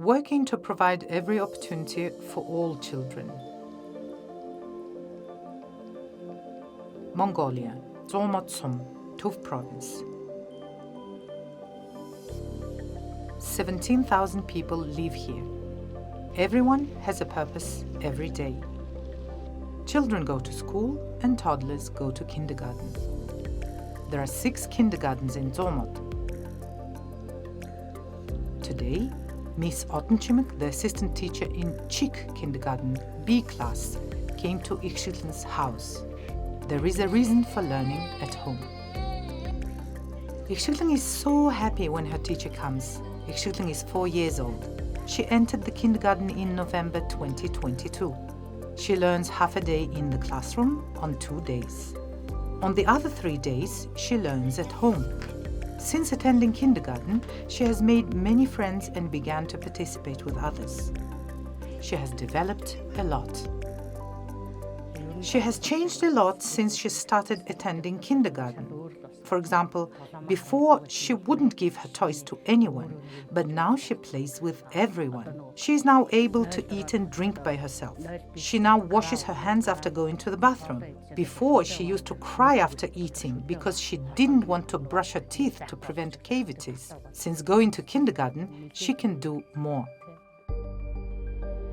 working to provide every opportunity for all children. Mongolia, Tuv Province. 17,000 people live here. Everyone has a purpose every day. Children go to school and toddlers go to kindergarten. There are 6 kindergartens in Zomot. Today, Miss Ottenchimik, the assistant teacher in Chik kindergarten, B class, came to Egshglen's house. There is a reason for learning at home. Egshglen is so happy when her teacher comes. Egshglen is 4 years old. She entered the kindergarten in November 2022. She learns half a day in the classroom on 2 days. On the other 3 days, she learns at home. Since attending kindergarten, she has made many friends and began to participate with others. She has developed a lot. She has changed a lot since she started attending kindergarten. For example, before she wouldn't give her toys to anyone, but now she plays with everyone. She is now able to eat and drink by herself. She now washes her hands after going to the bathroom. Before, she used to cry after eating because she didn't want to brush her teeth to prevent cavities. Since going to kindergarten, she can do more.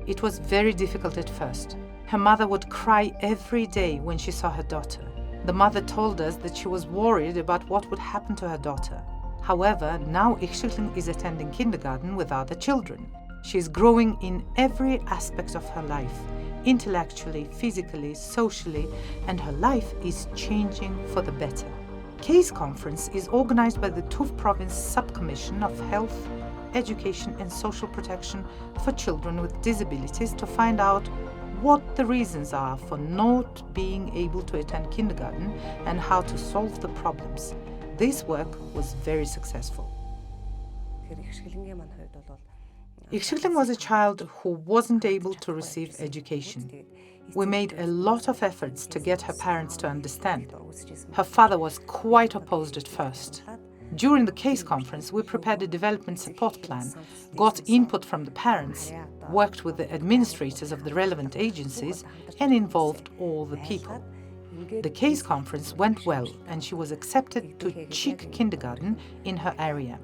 It was very difficult at first. Her mother would cry every day when she saw her daughter. The mother told us that she was worried about what would happen to her daughter. However, now Egshglen is attending kindergarten with other children. She is growing in every aspect of her life, intellectually, physically, socially, and her life is changing for the better. Case Conference is organized by the Tuv Province Subcommission of Health, Education and Social Protection for Children with Disabilities to find out what the reasons are for not being able to attend kindergarten and how to solve the problems. This work was very successful. Egshglen was a child who wasn't able to receive education. We made a lot of efforts to get her parents to understand. Her father was quite opposed at first. During the case conference, we prepared a development support plan, got input from the parents, worked with the administrators of the relevant agencies, and involved all the people. The case conference went well, and she was accepted to Chik kindergarten in her area.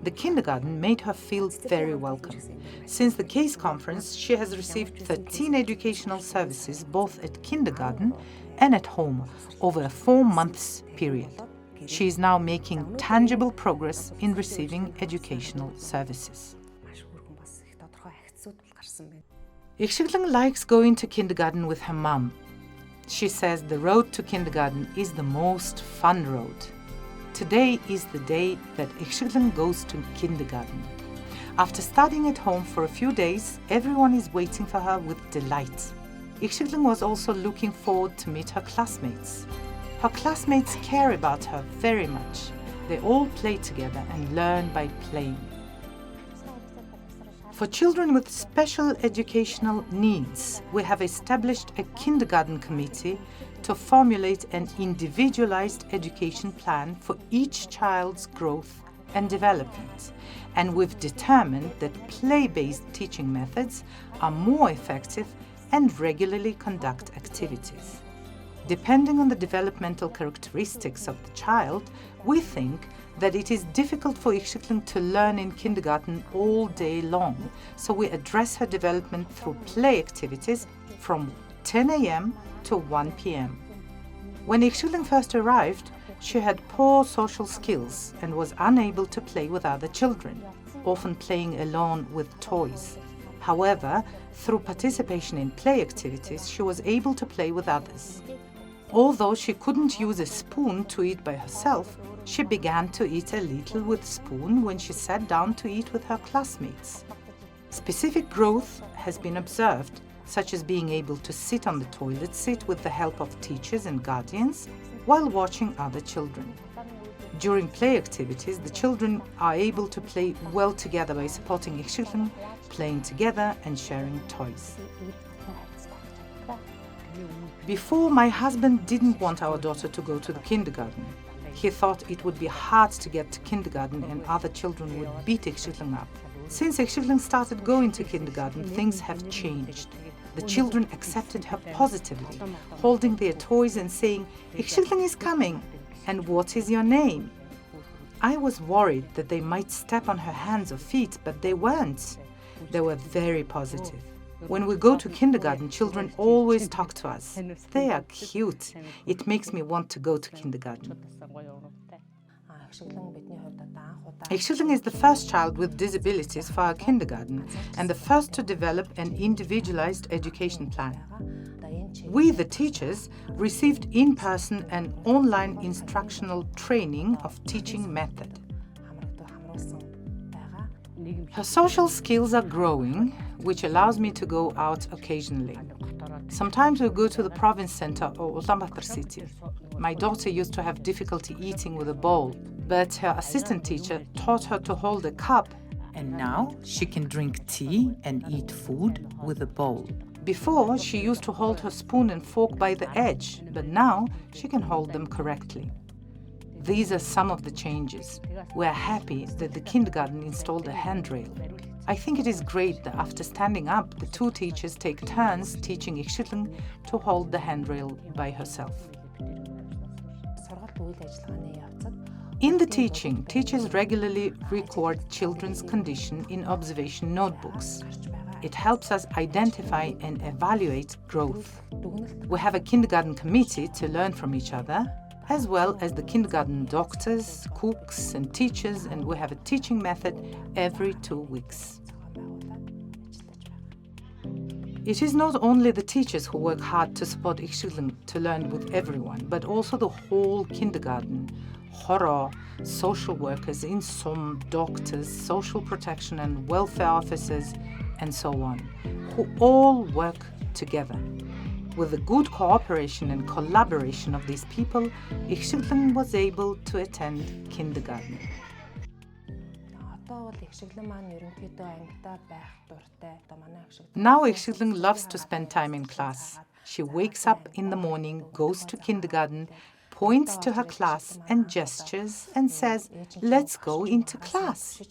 The kindergarten made her feel very welcome. Since the case conference, she has received 13 educational services both at kindergarten and at home over a 4 months period. She is now making tangible progress in receiving educational services. Egshglen likes going to kindergarten with her mum. She says the road to kindergarten is the most fun road. Today is the day that Egshglen goes to kindergarten. After studying at home for a few days, everyone is waiting for her with delight. Egshglen was also looking forward to meet her classmates. Her classmates care about her very much. They all play together and learn by playing. For children with special educational needs, we have established a kindergarten committee to formulate an individualized education plan for each child's growth and development. And we've determined that play-based teaching methods are more effective and regularly conduct activities. Depending on the developmental characteristics of the child, we think that it is difficult for Egshglen to learn in kindergarten all day long, so we address her development through play activities from 10 a.m. to 1 p.m. When Egshglen first arrived, she had poor social skills and was unable to play with other children, often playing alone with toys. However, through participation in play activities, she was able to play with others. Although she couldn't use a spoon to eat by herself, she began to eat a little with spoon when she sat down to eat with her classmates. Specific growth has been observed, such as being able to sit on the toilet seat with the help of teachers and guardians while watching other children. During play activities, the children are able to play well together by supporting Egshglen, playing together and sharing toys. Before, my husband didn't want our daughter to go to the kindergarten. He thought it would be hard to get to kindergarten and other children would beat Egshglen up. Since Egshglen started going to kindergarten, things have changed. The children accepted her positively, holding their toys and saying, "Egshglen is coming, and what is your name?" I was worried that they might step on her hands or feet, but they weren't. They were very positive. When we go to kindergarten, children always talk to us. They are cute. It makes me want to go to kindergarten. Egshglen is the first child with disabilities for our kindergarten and the first to develop an individualized education plan. We, the teachers, received in-person and online instructional training of teaching method. Her social skills are growing, which allows me to go out occasionally. Sometimes we go to the province center or Ulaanbaatar city. My daughter used to have difficulty eating with a bowl, but her assistant teacher taught her to hold a cup, and now she can drink tea and eat food with a bowl. Before, she used to hold her spoon and fork by the edge, but now she can hold them correctly. These are some of the changes. We are happy that the kindergarten installed a handrail. I think it is great that after standing up, the two teachers take turns teaching Egshglen to hold the handrail by herself. In the teaching, teachers regularly record children's condition in observation notebooks. It helps us identify and evaluate growth. We have a kindergarten committee to learn from each other, as well as the kindergarten doctors, cooks and teachers, and we have a teaching method every 2 weeks. It is not only the teachers who work hard to support Egshglen to learn with everyone, but also the whole kindergarten, horror, social workers, insom, doctors, social protection and welfare officers, and so on, who all work together. With the good cooperation and collaboration of these people, Egshglen was able to attend kindergarten. Now Egshglen loves to spend time in class. She wakes up in the morning, goes to kindergarten, points to her class and gestures and says, "Let's go into class."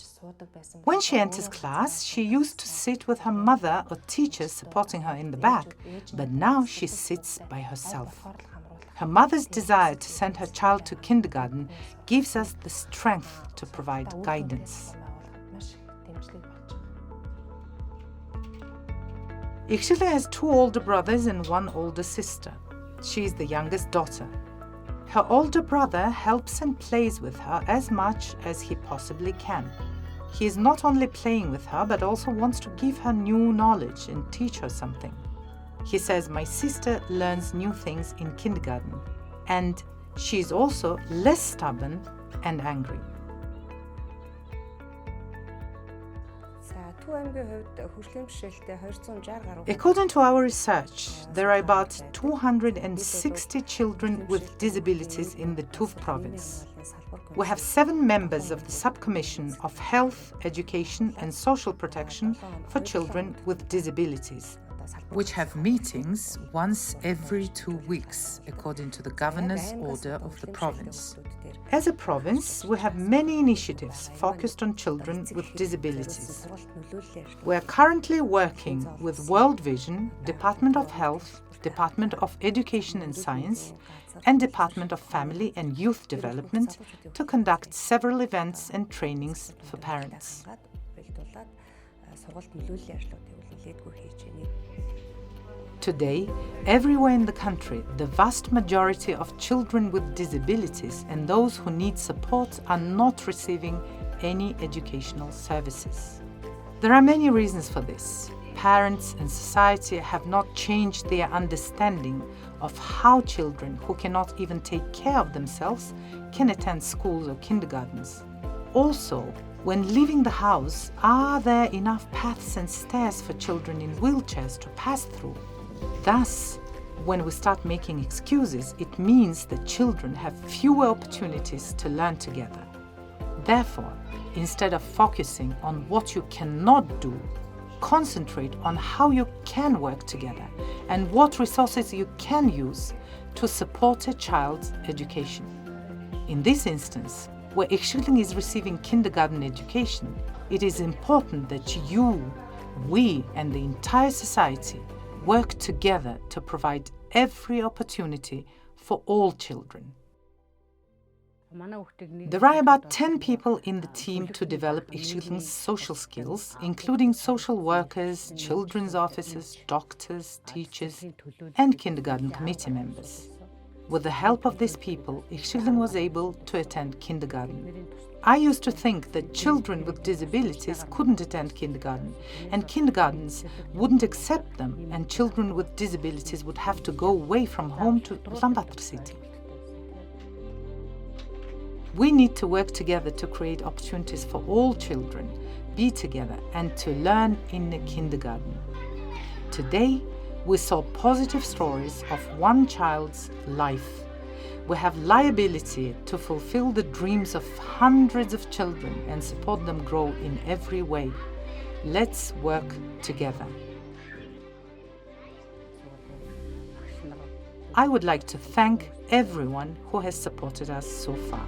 When she enters class, she used to sit with her mother or teachers supporting her in the back, but now she sits by herself. Her mother's desire to send her child to kindergarten gives us the strength to provide guidance. Egshglen has 2 older brothers and 1 older sister. She is the youngest daughter. Her older brother helps and plays with her as much as he possibly can. He is not only playing with her, but also wants to give her new knowledge and teach her something. He says, "My sister learns new things in kindergarten, and she is also less stubborn and angry." According to our research, there are about 260 children with disabilities in the Tuv Province. We have 7 members of the Subcommission of Health, Education and Social Protection for Children with Disabilities, which have meetings once every 2 weeks, according to the governor's order of the province. As a province, we have many initiatives focused on children with disabilities. We are currently working with World Vision, Department of Health, Department of Education and Science, and Department of Family and Youth Development to conduct several events and trainings for parents. Today, everywhere in the country, the vast majority of children with disabilities and those who need support are not receiving any educational services. There are many reasons for this. Parents and society have not changed their understanding of how children who cannot even take care of themselves can attend schools or kindergartens. Also, when leaving the house, are there enough paths and stairs for children in wheelchairs to pass through? Thus, when we start making excuses, it means that children have fewer opportunities to learn together. Therefore, instead of focusing on what you cannot do, concentrate on how you can work together and what resources you can use to support a child's education. In this instance, where Egshglen is receiving kindergarten education, it is important that you, we, and the entire society work together to provide every opportunity for all children. There are about 10 people in the team to develop Egshglen's social skills, including social workers, children's officers, doctors, teachers, and kindergarten committee members. With the help of these people, Egshglen was able to attend kindergarten. I used to think that children with disabilities couldn't attend kindergarten, and kindergartens wouldn't accept them, and children with disabilities would have to go away from home to Ulaanbaatar city. We need to work together to create opportunities for all children, be together, and to learn in the kindergarten. Today, we saw positive stories of one child's life. We have liability to fulfill the dreams of hundreds of children and support them grow in every way. Let's work together. I would like to thank everyone who has supported us so far.